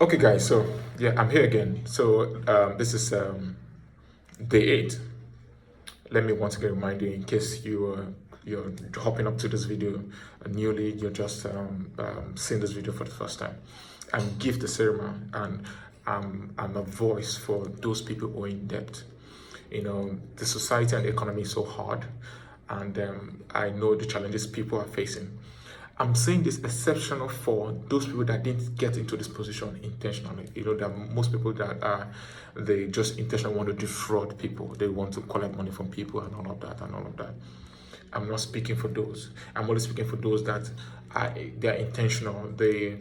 Okay, guys. So yeah, I'm here again. So this is day 8. Let me once again remind you, in case you're hopping up to this video newly, you're just seeing this video for the first time. I'm Gift the Ceremony, and I'm a voice for those people who are in debt. The society and the economy is so hard, and I know the challenges people are facing. I'm saying this exceptional for those people that didn't get into this position intentionally. There are most people that are, they just intentionally want to defraud people. They want to collect money from people and all of that and all of that. I'm not speaking for those. I'm only speaking for those that they're intentional. They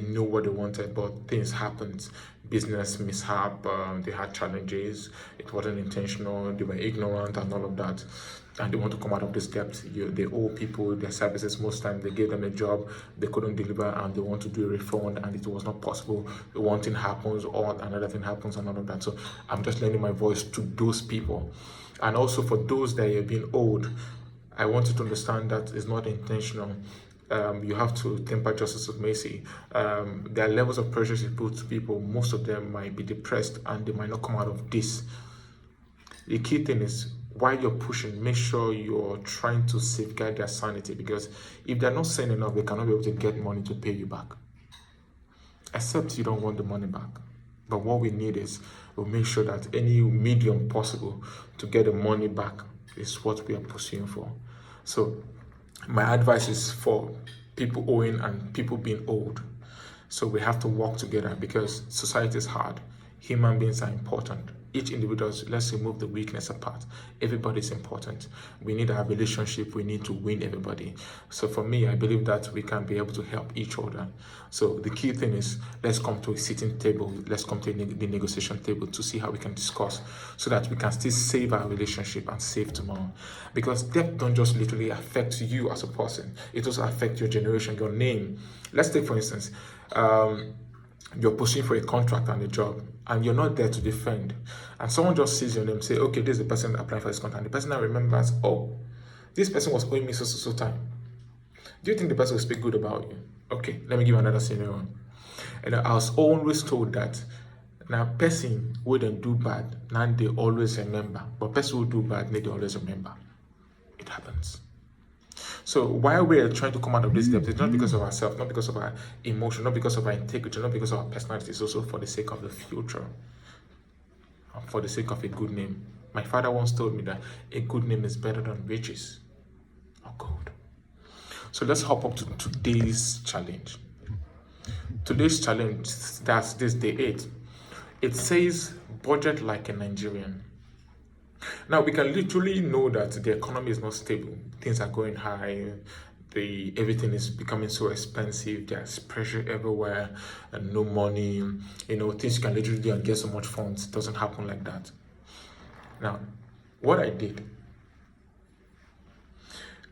know what they wanted, but things happened. Business mishap. They had challenges. It wasn't intentional. They were ignorant and all of that, and they want to come out of this debt. They owe people their services. Most times they gave them a job, they couldn't deliver, and they want to do a refund, and it was not possible. One thing happens, or another thing happens, and all of that. So I'm just lending my voice to those people, and also for those that have been owed. I want you to understand that it's not intentional. You have to temper justice with mercy. There are levels of pressure you put to people. Most of them might be depressed and they might not come out of this. The key thing is, while you're pushing, make sure you're trying to safeguard their sanity, because if they're not saying enough, they cannot be able to get money to pay you back. Except you don't want the money back. But what we need is, we'll make sure that any medium possible to get the money back is what we are pursuing for. So my advice is for people owing and people being owed. So we have to work together, because society is hard. Human beings are important. Each individual, let's remove the weakness apart. Everybody is important. We need our relationship. We need to win everybody. So for me, I believe that we can be able to help each other. So the key thing is, let's come to a sitting table. Let's come to the negotiation table to see how we can discuss, so that we can still save our relationship and save tomorrow. Because debt don't just literally affect you as a person. It also affects your generation, your name. Let's take, for instance, you're pushing for a contract and a job, and you're not there to defend, and someone just sees your name, say, okay, this is the person applying for this contract, and the person now remembers, oh, this person was owing me so time. Do you think the person will speak good about you? Okay, let me give you another scenario. And I was always told that now person wouldn't do bad, now they always remember, but person who do bad, they always remember. It happens. So while we're trying to come out of this debt, it's not because of ourselves, not because of our emotion, not because of our integrity, not because of our personality. It's also for the sake of the future, for the sake of a good name. My father once told me that a good name is better than riches or gold. So let's hop up to today's challenge. Today's challenge, that's this day 8. It says, budget like a Nigerian. Now we can literally know that the economy is not stable. Things are going high. Everything is becoming so expensive. There's pressure everywhere and no money. Things you can literally do and get so much funds. It doesn't happen like that. Now, what I did,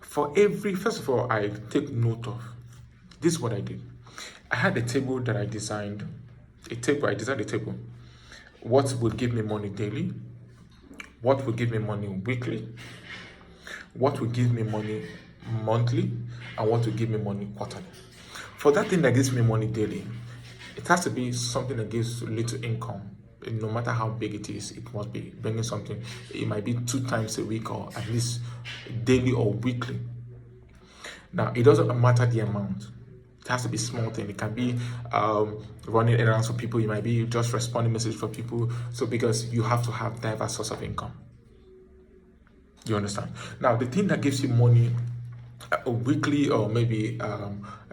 first of all, I take note of this is what I did. I had a table that I designed. I designed a table. What would give me money daily? What will give me money weekly? What will give me money monthly? And what will give me money quarterly? For that thing that gives me money daily, it has to be something that gives little income. No matter how big it is, it must be bringing something. It might be 2 times a week, or at least daily or weekly. Now, it doesn't matter the amount. It has to be small thing. It can be running errands for people. You might be just responding messages for people. So because you have to have diverse source of income. You understand? Now, the thing that gives you money weekly, or maybe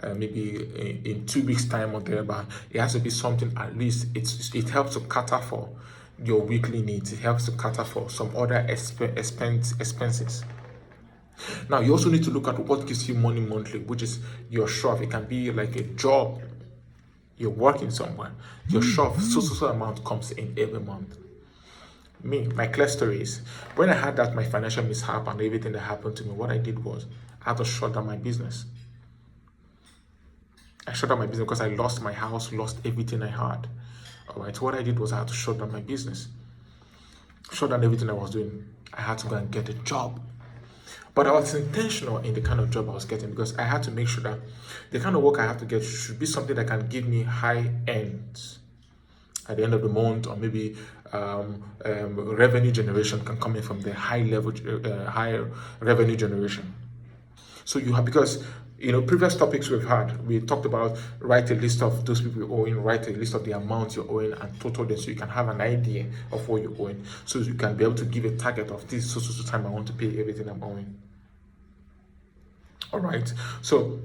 in 2 weeks time or thereby, it has to be something, at least it helps to cater for your weekly needs. It helps to cater for some other expenses. Now, you also need to look at what gives you money monthly, which is your shop. It can be like a job. You're working somewhere. Your shop, so amount comes in every month. My clear story is, when I had my financial mishap and everything that happened to me, what I did was, I had to shut down my business. I shut down my business because I lost my house, lost everything I had. All right, so what I did was, I had to shut down my business. Shut down everything I was doing. I had to go and get a job. But I was intentional in the kind of job I was getting, because I had to make sure that the kind of work I have to get should be something that can give me high ends. at the end of the month, or maybe revenue generation can come in from the higher revenue generation. So you have, because previous topics we've had, we talked about write a list of those people you're owing, write a list of the amounts you're owing, and total them, so you can have an idea of what you're owing, so you can be able to give a target of this so time I want to pay everything I'm owing. All right, so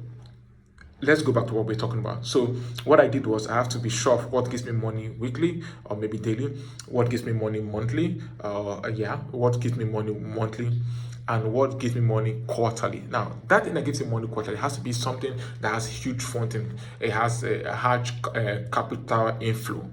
let's go back to what we're talking about. So what I did was, I have to be sure of what gives me money weekly or maybe daily, what gives me money monthly, what gives me money monthly, and what gives me money quarterly. Now, that thing that gives me money quarterly has to be something that has huge funding. It has a large capital inflow.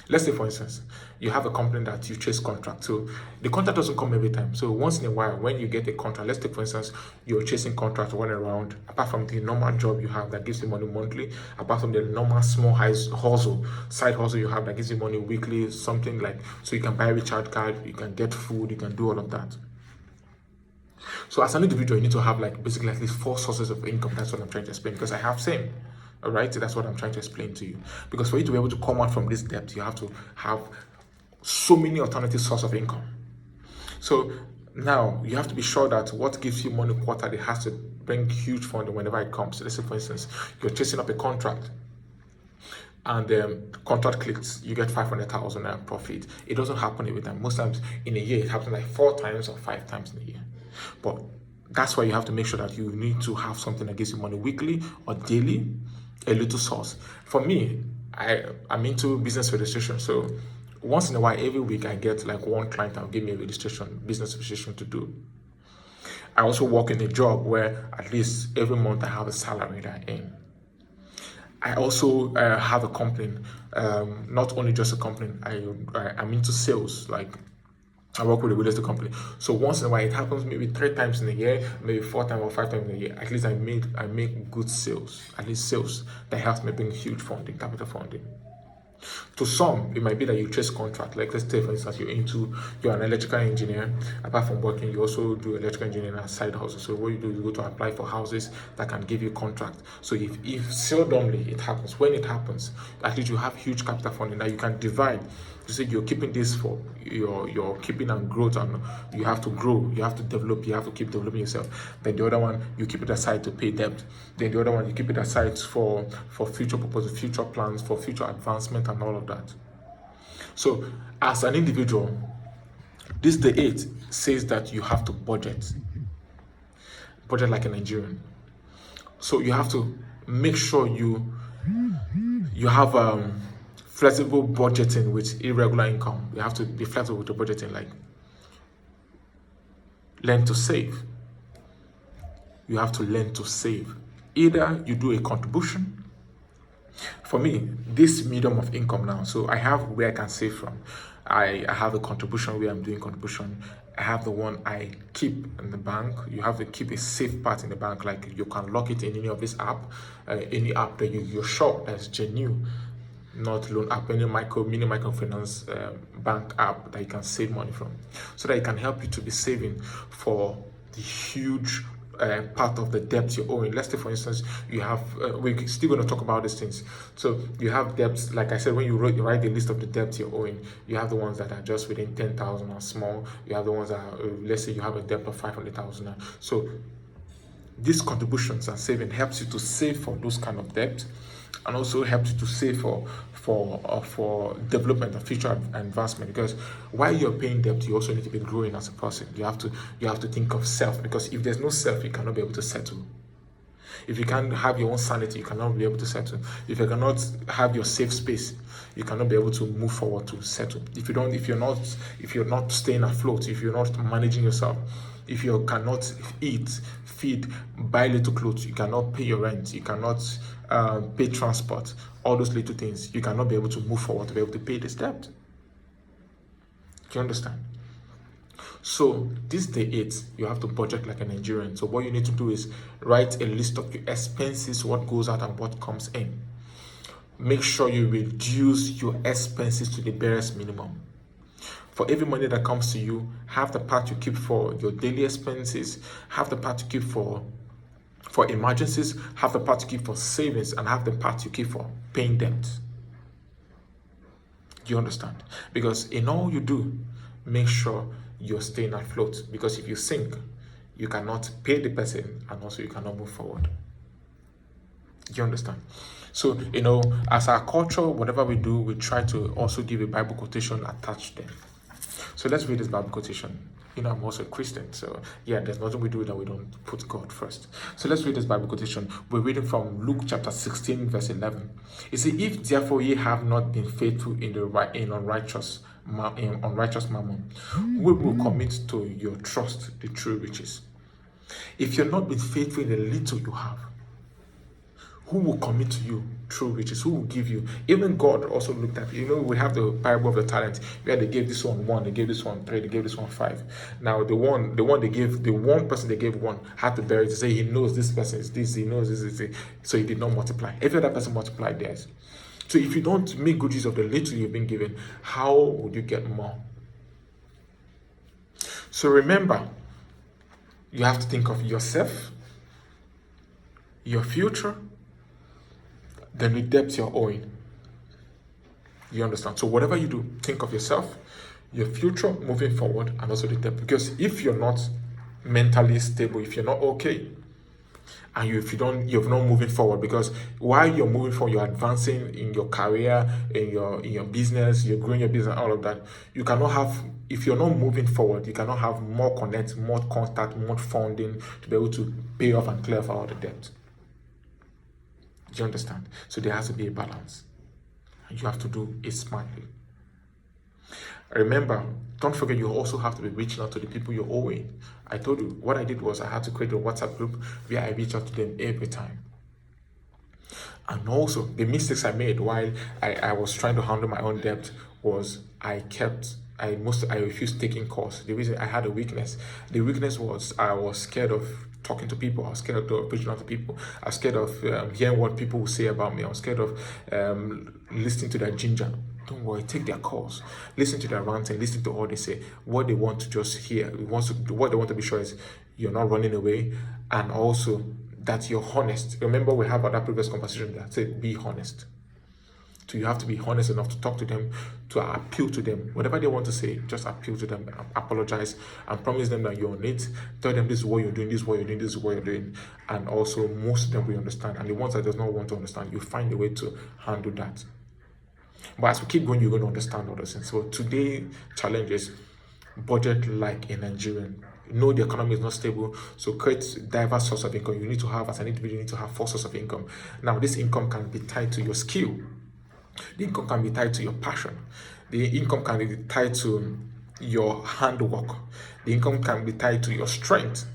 Let's say, for instance, you have a company that you chase contract. So the contract doesn't come every time. So once in a while, when you get a contract, let's take, for instance, you're chasing contract running around, apart from the normal job you have that gives you money monthly, apart from the normal small side hustle you have that gives you money weekly, something like, so you can buy a recharge card, you can get food, you can do all of that. So as an individual, you need to have basically at least 4 sources of income. That's what I'm trying to explain, because I have same. All right, that's what I'm trying to explain to you. Because for you to be able to come out from this debt, you have to have so many alternative sources of income. So now you have to be sure that what gives you money quarterly has to bring huge funding whenever it comes. So let's say, for instance, you're chasing up a contract, and the contract clicks, you get 500,000 profit. It doesn't happen every time. Most times in a year, it happens like 4 times or 5 times in a year. But that's why you have to make sure that you need to have something that gives you money weekly or daily, a little source. For me, I'm into business registration. So once in a while, every week, I get one client that will give me a business registration to do. I also work in a job where at least every month I have a salary that I earn. I also have a company, not only just a company. I'm into sales, I work with a real estate company. So once in a while, it happens maybe 3 times in a year, maybe 4 times or 5 times in a year. At least I make good sales, at least sales that helps me bring huge funding, capital funding. To some, it might be that you chase contract. Like, let's say, for instance, you're an electrical engineer. Apart from working, you also do electrical engineering as side hustle. So what you do, you go to apply for houses that can give you contract. So if seldomly it happens, when it happens, at least you have huge capital funding that you can divide. You say you're keeping this for your keeping and growth, and you have to grow, you have to develop, you have to keep developing yourself. Then the other one, you keep it aside to pay debt. Then the other one, you keep it aside for future purposes, future plans, for future advancement and all of that. So as an individual, this day 8 says that you have to budget like a Nigerian. So you have to make sure you have flexible budgeting with irregular income. You have to be flexible with your budgeting, like learn to save. You have to learn to save. Either you do a contribution. For me, this medium of income now, so I have where I can save from. I have a contribution where I'm doing contribution. I have the one I keep in the bank. You have to keep a safe part in the bank, like you can lock it in any of this app, any app that you're sure that's genuine, not loan app, any mini microfinance bank app that you can save money from, so that it can help you to be saving for the huge part of the debt you're owing. Let's say, for instance, you have, we're still going to talk about these things. So you have debts, like I said, when you write the list of the debts you're owing, you have the ones that are just within 10,000 or small. You have the ones that are, let's say you have a debt of 500,000. So these contributions and saving helps you to save for those kind of debt, and also helps you to save for development and future advancement. Because while you're paying debt, you also need to be growing as a person. You have to think of self, because if there's no self, you cannot be able to settle. If you can't have your own sanity, you cannot be able to settle. If you cannot have your safe space, you cannot be able to move forward to settle. If you're not staying afloat, if you're not managing yourself, if you cannot eat, feed, buy little clothes, you cannot pay your rent, you cannot pay transport, all those little things, you cannot be able to move forward to be able to pay this debt. Do you understand? So this day 8, you have to budget like a Nigerian. So what you need to do is write a list of your expenses, what goes out and what comes in. Make sure you reduce your expenses to the barest minimum. For every money that comes to you, have the part you keep for your daily expenses, have the part you keep for emergencies, have the part you keep for savings, and have the part you keep for paying debt. Do you understand? Because in all you do, make sure you're staying afloat. Because if you sink, you cannot pay the person and also you cannot move forward. Do you understand? So, as our culture, whatever we do, we try to also give a Bible quotation attached there. So let's read this Bible quotation. I'm also a Christian, so yeah, there's nothing we do that we don't put God first. So let's read this Bible quotation. We're reading from Luke chapter 16, verse 11. It says, "If therefore ye have not been faithful in unrighteous mammon, we will commit to your trust the true riches." If you're not been faithful in the little you have, who will commit to you true riches? Who will give you? Even God also looked at, we have the parable of the talent where they gave this one, they gave this one 3, they gave this one 5. Now the one they gave, the one person they gave 1 had to bury it to say he knows this person is this, he knows this is it. So he did not multiply. Every other person multiplied theirs. So if you don't make good use of the little you've been given, how would you get more? So remember, you have to think of yourself, your future, then the debt you're owing. You understand? So whatever you do, think of yourself, your future moving forward, and also the debt. Because if you're not mentally stable, if you're not okay, and you're not moving forward, because while you're moving forward, you're advancing in your career, in your business, you're growing your business, all of that. You cannot have, if you're not moving forward, you cannot have more connect, more contact, more funding to be able to pay off and clear for all the debt. Do you understand? So there has to be a balance. And you have to do it smartly. Remember, don't forget you also have to be reaching out to the people you're owing. I told you, what I did was I had to create a WhatsApp group where I reach out to them every time. And also, the mistakes I made while I was trying to handle my own debt was I refused taking calls. The reason I had a weakness, the weakness was I was scared of talking to people. I was scared of preaching out to people. I was scared of hearing what people will say about me. I was scared of listening to their ginger. Don't worry, take their calls. Listen to their ranting. Listen to all they say. What they want to just hear. What they want to be sure is you're not running away, and also that you're honest. Remember, we have other previous conversation that said be honest. So you have to be honest enough to talk to them, to appeal to them. Whatever they want to say, just appeal to them, apologize, and promise them that you're on it. Tell them this is what you're doing, this is what you're doing, this is what you're doing. And also, most of them will understand. And the ones that does not want to understand, you find a way to handle that. But as we keep going, you're going to understand all those things. So today's challenge is budget like a Nigerian. Know the economy is not stable, so create diverse source of income. You need to have, as an individual, you need to have 4 sources of income. Now, this income can be tied to your skill. The income can be tied to your passion. The income can be tied to your handwork. The income can be tied to your strength.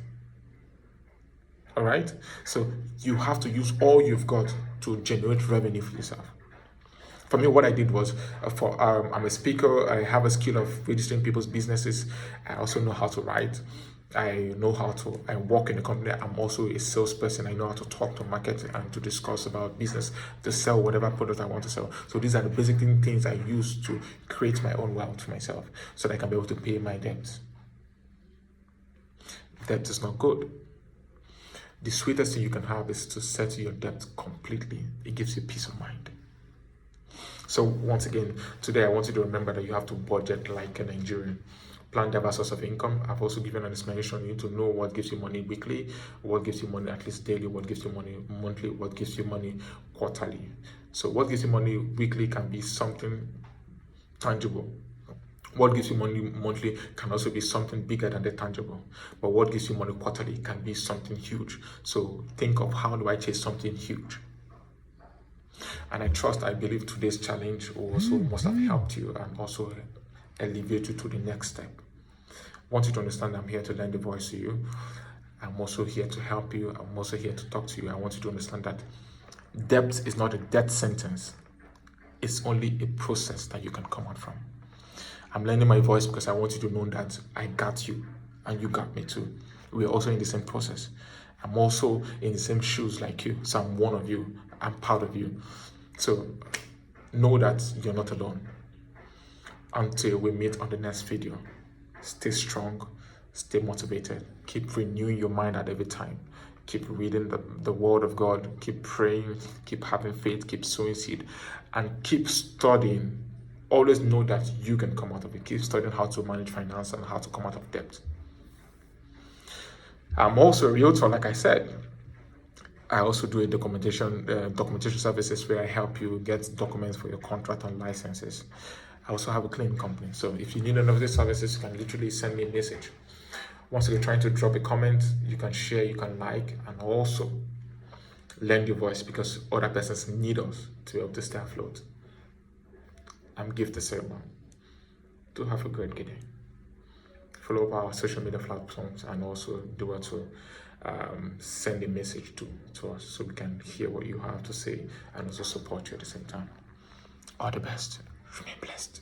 All right? So you have to use all you've got to generate revenue for yourself. For me, what I did was, I'm a speaker. I have a skill of registering people's businesses. I also know how to write. I work in the company. I'm also a salesperson. I know how to talk to market and to discuss about business, to sell whatever product I want to sell. So these are the basic things I use to create my own wealth for myself so that I can be able to pay my debts. Debt is not good. The sweetest thing you can have is to settle your debt completely. It gives you peace of mind. So once again, today I want you to remember that you have to budget like a Nigerian. Plan diverse source of income. I've also given an explanation. You need to know what gives you money weekly, what gives you money at least daily, what gives you money monthly, what gives you money quarterly. So what gives you money weekly can be something tangible. What gives you money monthly can also be something bigger than the tangible. But what gives you money quarterly can be something huge. So think of, how do I chase something huge? And I believe today's challenge also must have helped you and also elevate you to the next step. I want you to understand I'm here to lend a voice to you. I'm also here to help you. I'm also here to talk to you. I want you to understand that debt is not a death sentence. It's only a process that you can come out from. I'm lending my voice because I want you to know that I got you and you got me too. We're also in the same process. I'm also in the same shoes like you. So I'm one of you. I'm part of you. So know that you're not alone. Until we meet on the next video, stay strong, stay motivated, keep renewing your mind at every time, keep reading the word of God, keep praying, keep having faith, keep sowing seed, and keep studying always know that you can come out of it. Keep studying how to manage finance and how to come out of debt. I'm also a realtor, like I said. I also do a documentation services where I help you get documents for your contract and licenses. I also have a cleaning company. So if you need any of these services, you can literally send me a message. Once you're trying to drop a comment, you can share, you can like, and also lend your voice because other persons need us to help to stay afloat. I'm Gift the Ceremony. Do have a great day. Follow up our social media platforms and also do it to send a message to us so we can hear what you have to say and also support you at the same time. All the best. Remain blessed.